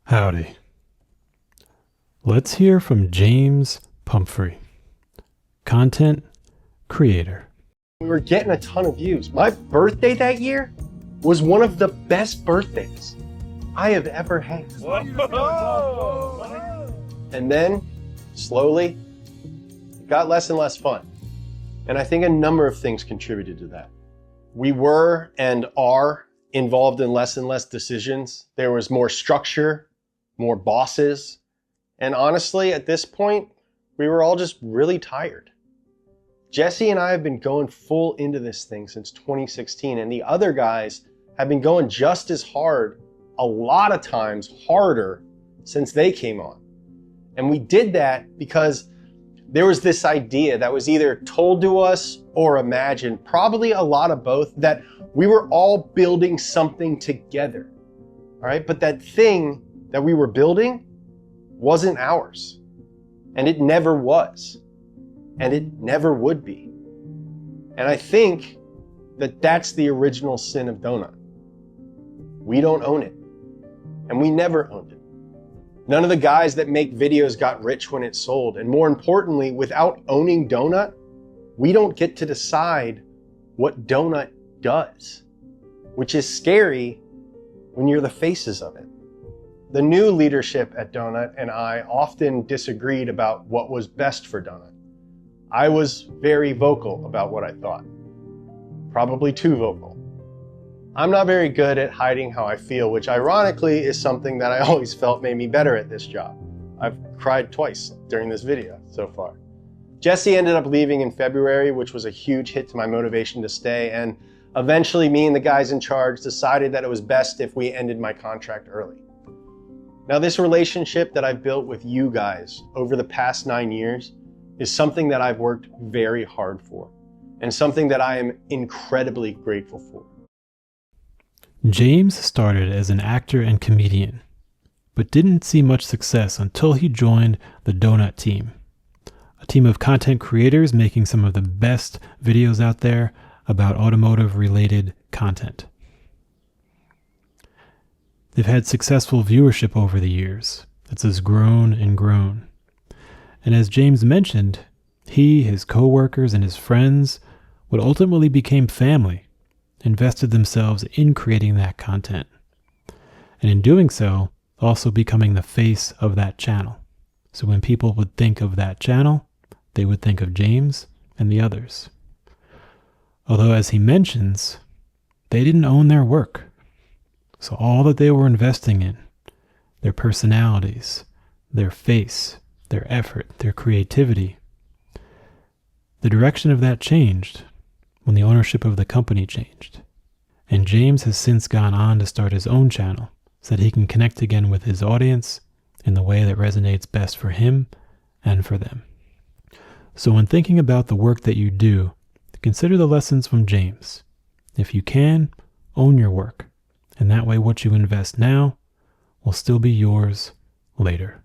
Howdy. Let's hear from James Pumphrey, content creator. We were getting a ton of views. My birthday that year was one of the best birthdays I have ever had. And then, slowly, it got less and less fun. And I think a number of things contributed to that. We were and are involved in less and less decisions. There was more structure, more bosses. And honestly, at this point, we were all just really tired. Jesse and I have been going full into this thing since 2016, and the other guys have been going just as hard, a lot of times harder, since they came on. And we did that because there was this idea that was either told to us or imagined, probably a lot of both, that we were all building something together, all right? But that thing that we were building wasn't ours, and it never was, and it never would be. And I think that that's the original sin of Donut. We don't own it, and we never owned it. None of the guys that make videos got rich when it sold, and more importantly, without owning Donut, we don't get to decide what Donut does, which is scary when you're the faces of it. The new leadership at Donut and I often disagreed about what was best for Donut. I was very vocal about what I thought, probably too vocal. I'm not very good at hiding how I feel, which ironically is something that I always felt made me better at this job. I've cried twice during this video so far. Jesse ended up leaving in February, which was a huge hit to my motivation to stay, and eventually me and the guys in charge decided that it was best if we ended my contract early. Now, this relationship that I've built with you guys over the past 9 years is something that I've worked very hard for, and something that I am incredibly grateful for. James started as an actor and comedian, but didn't see much success until he joined the Donut team, a team of content creators making some of the best videos out there about automotive-related content. They've had successful viewership over the years that's has grown and grown. And as James mentioned, he, his co-workers, and his friends what ultimately became family invested themselves in creating that content. And in doing so, also becoming the face of that channel. So when people would think of that channel, they would think of James and the others. Although, as he mentions, they didn't own their work. So all that they were investing in, their personalities, their face, their effort, their creativity, the direction of that changed when the ownership of the company changed. And James has since gone on to start his own channel so that he can connect again with his audience in the way that resonates best for him and for them. So when thinking about the work that you do, consider the lessons from James. If you can, own your work. And that way what you invest now will still be yours later.